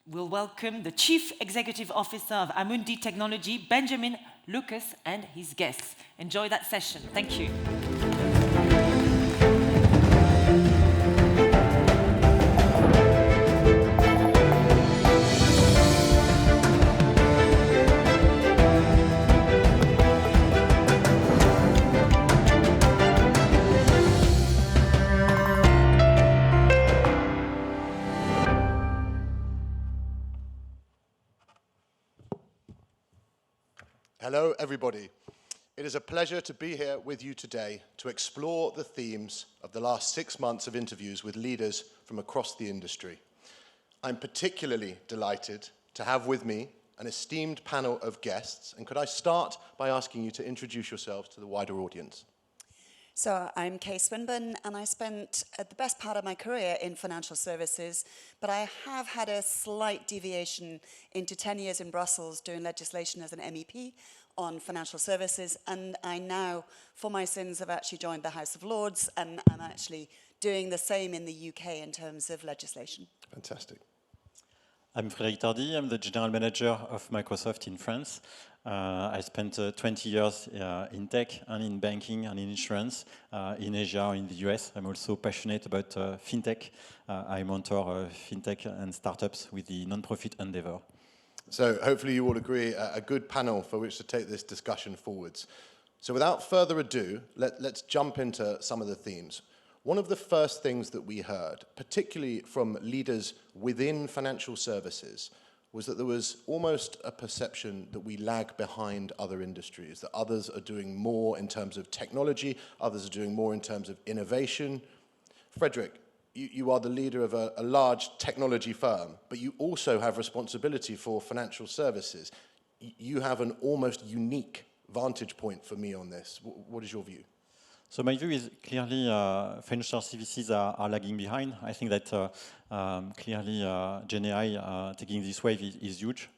we'll welcome the Chief Executive Officer of Amundi Technology, Benjamin Lucas, and his guests. Enjoy that session. Thank you. Hello, everybody. It is a pleasure to be here with you today to explore the themes of the last 6 months of interviews with leaders from across the industry. I'm particularly delighted to have with me an esteemed panel of guests, and could I start by asking you to introduce yourselves to the wider audience? So I'm Kay Swinburne, and I spent the best part of my career in financial services, but I have had a slight deviation into 10 years in Brussels doing legislation as an MEP on financial services, and I now, for my sins, have actually joined the House of Lords, and I'm actually doing the same in the UK in terms of legislation. Fantastic. I'm Frederic Tardy. I'm the General Manager of Microsoft in France. I spent 20 years in tech and in banking and in insurance in Asia or in the US. I'm also passionate about fintech. I mentor fintech and startups with the non-profit endeavor. So hopefully you all agree a good panel for which to take this discussion forwards. So without further ado, let's jump into some of the themes. One of the first things that we heard, particularly from leaders within financial services, was that there was almost a perception that we lag behind other industries, that others are doing more in terms of technology, others are doing more in terms of innovation. Frederic, you are the leader of a large technology firm, but you also have responsibility for financial services. You have an almost unique vantage point for me on this. What is your view? So my view is clearly financial services are lagging behind. I think that clearly GenAI taking this wave is huge.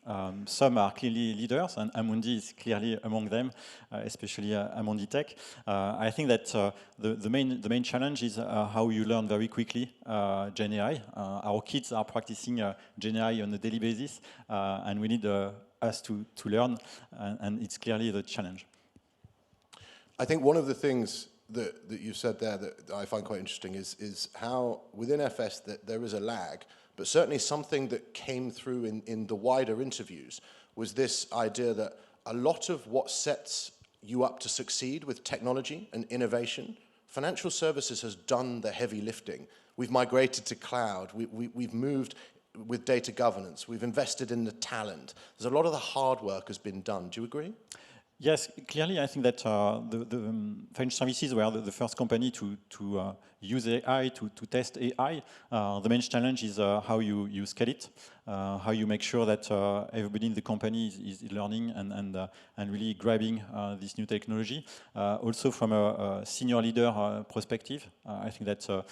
Some are clearly leaders, and Amundi is clearly among them, especially Amundi Tech. I think that the main challenge is how you learn very quickly GenAI. Our kids are practicing GenAI on a daily basis, and we need us to learn, and it's clearly the challenge. I think one of the things that you said there that I find quite interesting is how within FS that there is a lag, but certainly something that came through in the wider interviews was this idea that a lot of what sets you up to succeed with technology and innovation, financial services has done the heavy lifting. We've migrated to cloud, we've moved with data governance, we've invested in the talent. There's a lot of the hard work has been done. Do you agree? Yes, clearly I think that the financial services were the first company to use AI, to test AI. The main challenge is how you scale it, how you make sure that everybody in the company is learning and really grabbing this new technology. Also from a senior leader perspective, I think that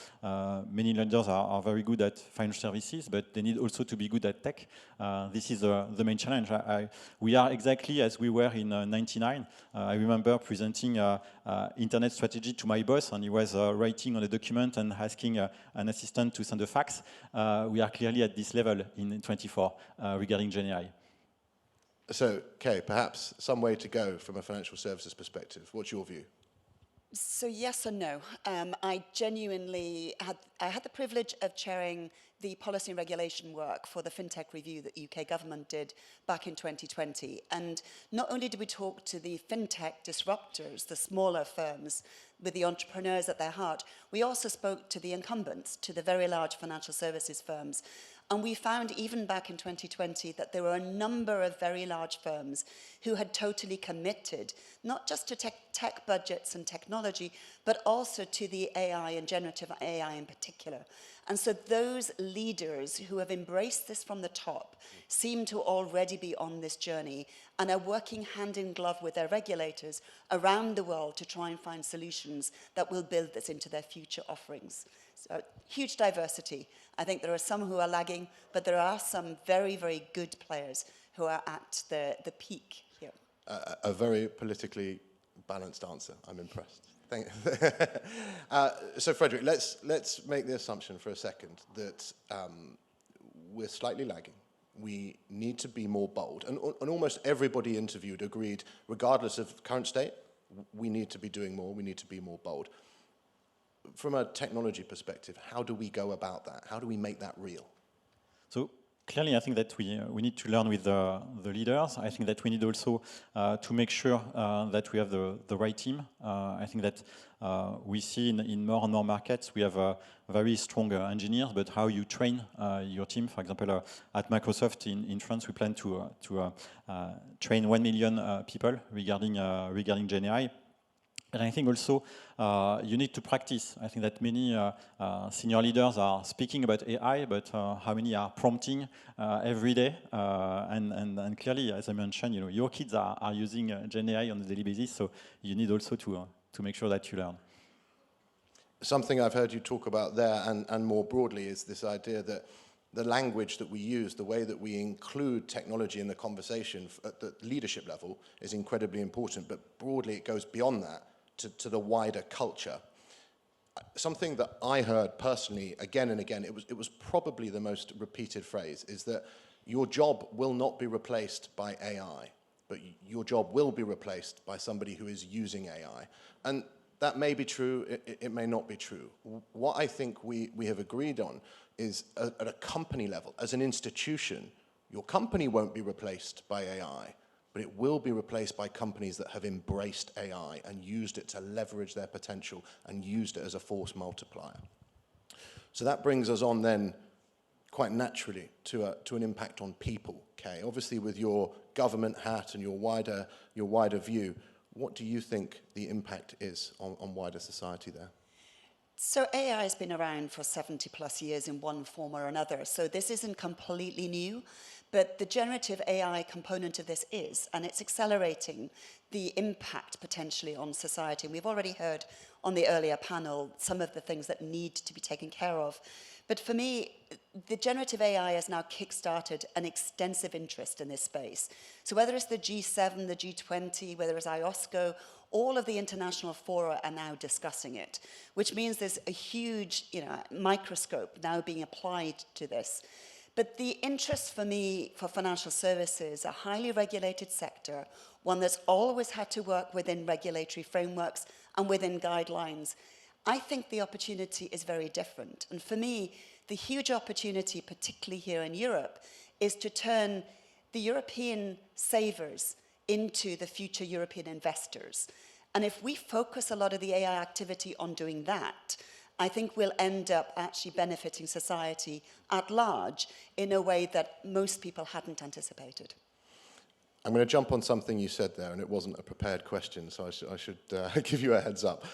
many leaders are very good at financial services, but they need also to be good at tech. This is the main challenge. We are exactly as we were in 99. I remember presenting internet strategy to my boss, and he was writing on a document and asking an assistant to send a fax. We are clearly at this level in 24 regarding GenAI. So, Kay, perhaps some way to go from a financial services perspective. What's your view? So yes and no. I genuinely had the privilege of chairing the policy and regulation work for the FinTech review that UK government did back in 2020. And not only did we talk to the FinTech disruptors, the smaller firms with the entrepreneurs at their heart, we also spoke to the incumbents, to the very large financial services firms. And we found even back in 2020 that there were a number of very large firms who had totally committed, not just to tech budgets and technology, but also to the AI and generative AI in particular. And so those leaders who have embraced this from the top seem to already be on this journey and are working hand in glove with their regulators around the world to try and find solutions that will build this into their future offerings. So huge diversity. I think there are some who are lagging, but there are some very, very good players who are at the peak here. A very politically balanced answer. I'm impressed. Thank so, Frederic, let's make the assumption for a second that we're slightly lagging. we need to be more bold. And almost everybody interviewed agreed, regardless of current state, we need to be doing more, we need to be more bold. From a technology perspective, how do we go about that? How do we make that real? So clearly, I think that we need to learn with the leaders. I think that we need also to make sure that we have the right team. I think that we see in more and more markets, we have very strong engineers, but how you train your team. For example, at Microsoft in France, we plan to train 1 million people regarding GenAI. And I think also you need to practice. I think that many senior leaders are speaking about AI, but how many are prompting every day? And clearly, as I mentioned, your kids are using GenAI on a daily basis, so you need also to make sure that you learn. Something I've heard you talk about there and more broadly is this idea that the language that we use, the way that we include technology in the conversation at the leadership level is incredibly important, but broadly it goes beyond that to the wider culture. Something that I heard personally again and again, it was probably the most repeated phrase, is that your job will not be replaced by AI, but your job will be replaced by somebody who is using AI. And that may be true, it may not be true. What I think we have agreed on is at a company level, as an institution, your company won't be replaced by AI, but it will be replaced by companies that have embraced AI and used it to leverage their potential and used it as a force multiplier. So that brings us on then quite naturally to an impact on people, Kay. Obviously with your government hat and your wider view, what do you think the impact is on wider society there? So AI has been around for 70 plus years in one form or another, so this isn't completely new, but the generative AI component of this is, and it's accelerating the impact potentially on society. And we've already heard on the earlier panel some of the things that need to be taken care of. But for me, the generative AI has now kickstarted an extensive interest in this space. So whether it's the G7, the G20, whether it's IOSCO, all of the international fora are now discussing it, which means there's a huge microscope now being applied to this. But the interest for me for financial services, a highly regulated sector, one that's always had to work within regulatory frameworks and within guidelines, I think the opportunity is very different. And for me, the huge opportunity, particularly here in Europe, is to turn the European savers into the future European investors. And if we focus a lot of the AI activity on doing that, I think we'll end up actually benefiting society at large in a way that most people hadn't anticipated. I'm going to jump on something you said there, and it wasn't a prepared question, so I should give you a heads up.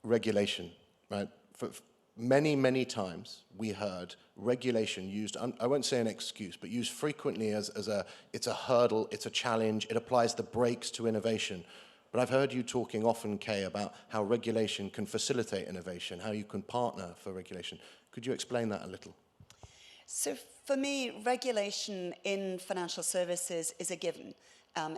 Regulation, right? For many, many times we heard regulation used, I won't say an excuse, but used frequently as it's a hurdle, it's a challenge, it applies the brakes to innovation. But I've heard you talking often, Kay, about how regulation can facilitate innovation, how you can partner for regulation. Could you explain that a little? So for me, regulation in financial services is a given.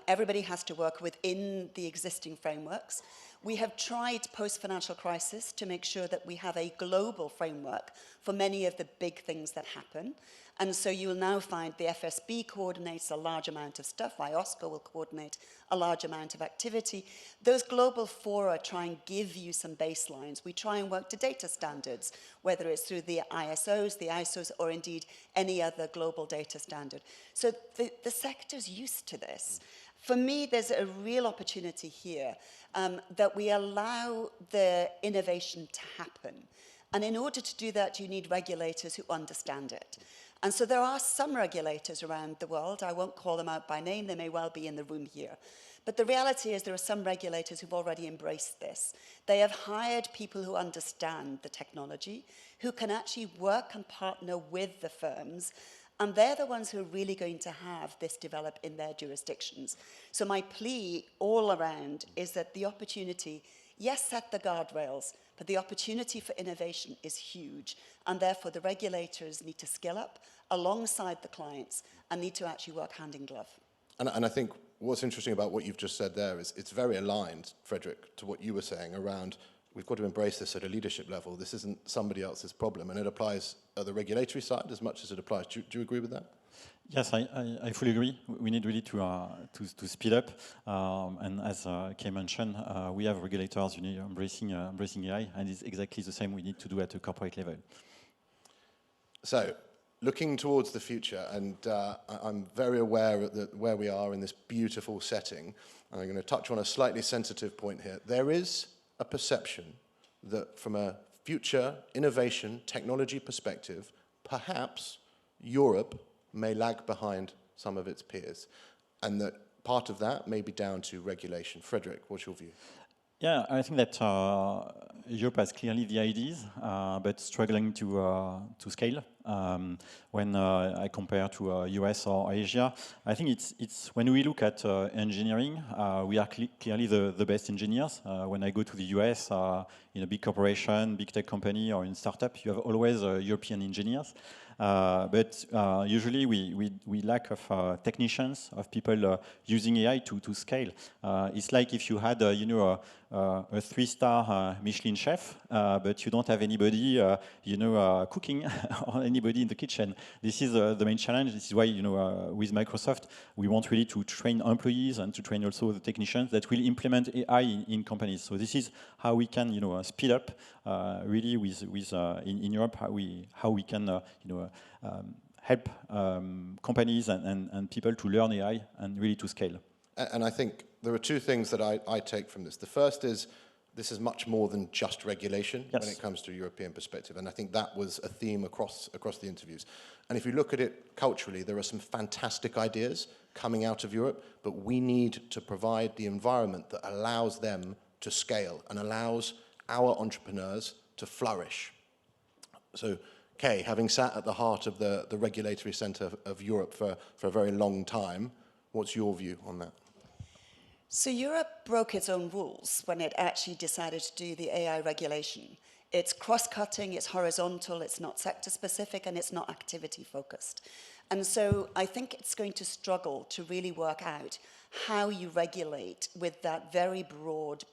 Everybody has to work within the existing frameworks. We have tried post-financial crisis to make sure that we have a global framework for many of the big things that happen. And so you will now find the FSB coordinates a large amount of stuff. IOSCO will coordinate a large amount of activity. Those global fora try and give you some baselines. We try and work to data standards, whether it's through the ISOs, the ISOs, or indeed any other global data standard. So the sector's used to this. For me, there's a real opportunity here that we allow the innovation to happen. And in order to do that, you need regulators who understand it. And so there are some regulators around the world. I won't call them out by name. They may well be in the room here. But the reality is there are some regulators who've already embraced this. They have hired people who understand the technology, who can actually work and partner with the firms. And they're the ones who are really going to have this develop in their jurisdictions. So my plea all around is that the opportunity, yes, set the guardrails, but the opportunity for innovation is huge. And therefore, the regulators need to skill up alongside the clients and need to actually work hand in glove. And I think what's interesting about what you've just said there is it's very aligned, Frederic, to what you were saying around we've got to embrace this at a leadership level. This isn't somebody else's problem, and it applies at the regulatory side as much as it applies. Do you agree with that? Yes, I fully agree. We need really to speed up, and as Kay mentioned, we have regulators embracing AI, and it's exactly the same we need to do at a corporate level. So, looking towards the future, and I'm very aware that where we are in this beautiful setting, and I'm going to touch on a slightly sensitive point here. There is a perception that from a future innovation technology perspective, perhaps Europe may lag behind some of its peers, and that part of that may be down to regulation. Frederic, what's your view? Yeah, I think that Europe has clearly the ideas, but struggling to scale. When I compare to US or Asia, I think it's when we look at engineering, we are clearly the best engineers. When I go to the US, in a big corporation, big tech company, or in startup, you have always European engineers. But usually we lack of technicians, of people using AI to scale. It's like if you had, a 3-star Michelin chef, but you don't have anybody, cooking or anybody in the kitchen. This is the main challenge. This is why, with Microsoft, we want really to train employees and to train also the technicians that will implement AI in companies. So this is how we can, speed up really in Europe, how we can, help companies and people to learn AI and really to scale. And I think there are two things that I take from this. The first is this is much more than just regulation when it comes to a European perspective. And I think that was a theme across the interviews. And if you look at it culturally, there are some fantastic ideas coming out of Europe, but we need to provide the environment that allows them to scale and allows our entrepreneurs to flourish. So, Kay, having sat at the heart of the regulatory centre of Europe for a very long time, what's your view on that? So Europe broke its own rules when it actually decided to do the AI regulation. It's cross-cutting, it's horizontal, it's not sector-specific, and it's not activity-focused. And so I think it's going to struggle to really work out how you regulate with that very broad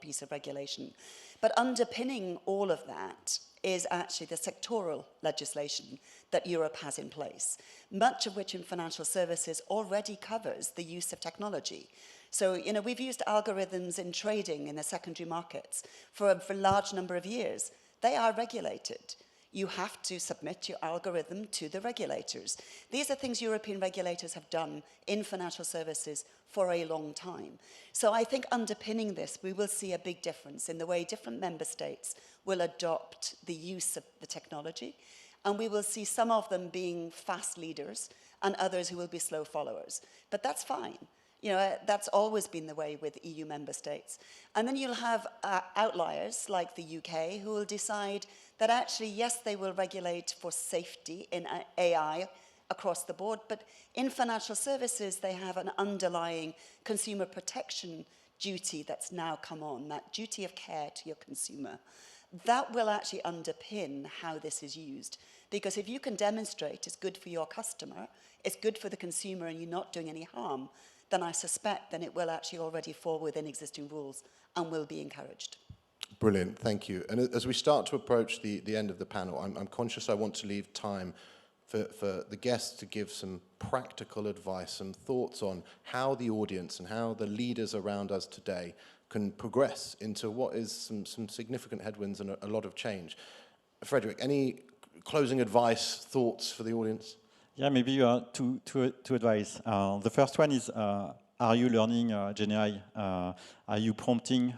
piece of regulation. But underpinning all of that is actually the sectoral legislation that Europe has in place, much of which in financial services already covers the use of technology. So, we've used algorithms in trading in the secondary markets for a large number of years. They are regulated. You have to submit your algorithm to the regulators. These are things European regulators have done in financial services for a long time. So I think underpinning this, we will see a big difference in the way different member states will adopt the use of the technology. And we will see some of them being fast leaders and others who will be slow followers. But that's fine. That's always been the way with EU member states. And then you'll have outliers like the UK who will decide that actually, yes, they will regulate for safety in AI across the board, but in financial services, they have an underlying consumer protection duty that's now come on, that duty of care to your consumer. That will actually underpin how this is used. Because if you can demonstrate it's good for your customer, it's good for the consumer, and you're not doing any harm, then I suspect then it will actually already fall within existing rules and will be encouraged. Brilliant, thank you. And as we start to approach the end of the panel, I'm conscious I want to leave time for the guests to give some practical advice, some thoughts on how the audience and how the leaders around us today can progress into what is some significant headwinds and a lot of change. Frederic, any closing advice, thoughts for the audience? Yeah, maybe two advice. The first one is, are you learning Gen AI? Are you prompting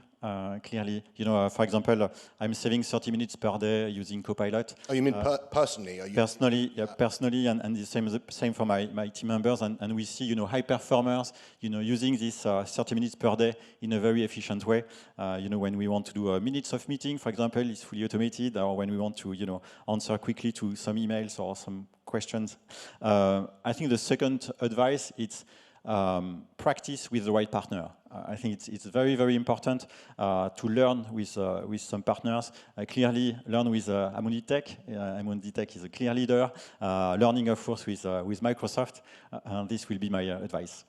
clearly? For example, I'm saving 30 minutes per day using Copilot. Oh, you mean personally? Personally, yeah, personally, and the same for my team members. And we see, high performers, using this 30 minutes per day in a very efficient way. When we want to do minutes of meeting, for example, it's fully automated, or when we want to, answer quickly to some emails or some questions. I think the second advice is practice with the right partner. I think it's very, very important to learn with some partners. Clearly, learn with Amundi Tech. Amundi Tech is a clear leader. Learning, of course, with Microsoft. This will be my advice.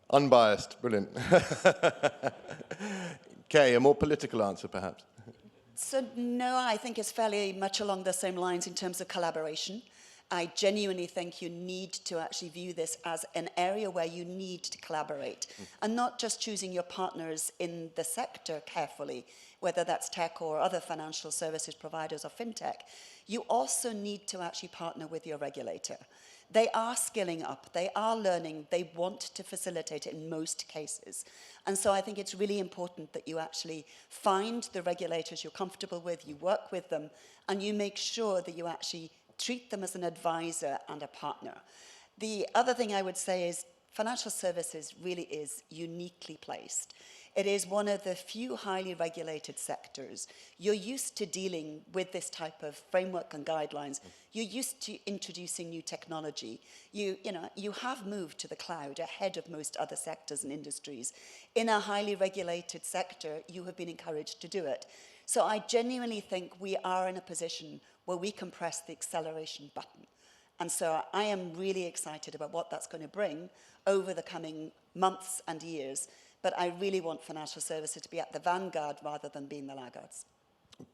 Unbiased, brilliant. Kay, a more political answer, perhaps. So no, I think it's fairly much along the same lines in terms of collaboration. I genuinely think you need to actually view this as an area where you need to collaborate and not just choosing your partners in the sector carefully, whether that's tech or other financial services providers or fintech. You also need to actually partner with your regulator. They are skilling up, they are learning, they want to facilitate it in most cases. And so I think it's really important that you actually find the regulators you're comfortable with, you work with them, and you make sure that you actually treat them as an advisor and a partner. The other thing I would say is financial services really is uniquely placed. It is one of the few highly regulated sectors. You're used to dealing with this type of framework and guidelines. You're used to introducing new technology. You have moved to the cloud ahead of most other sectors and industries. In a highly regulated sector, you have been encouraged to do it. So I genuinely think we are in a position where we can press the acceleration button. And so I am really excited about what that's going to bring over the coming months and years. But I really want financial services to be at the vanguard rather than being the laggards.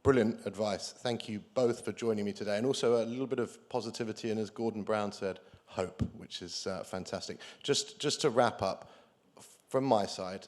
Brilliant advice. Thank you both for joining me today. And also a little bit of positivity and, as Gordon Brown said, hope, which is fantastic. Just to wrap up, from my side,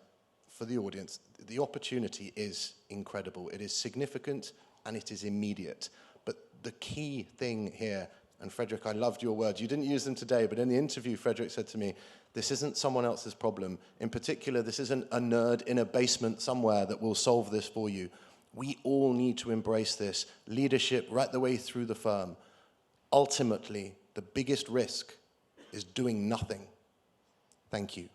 for the audience, the opportunity is incredible. It is significant and it is immediate. But the key thing here, and Frederic, I loved your words. You didn't use them today, but in the interview, Frederic said to me, this isn't someone else's problem. In particular, this isn't a nerd in a basement somewhere that will solve this for you. We all need to embrace this. Leadership right the way through the firm. Ultimately, the biggest risk is doing nothing. Thank you.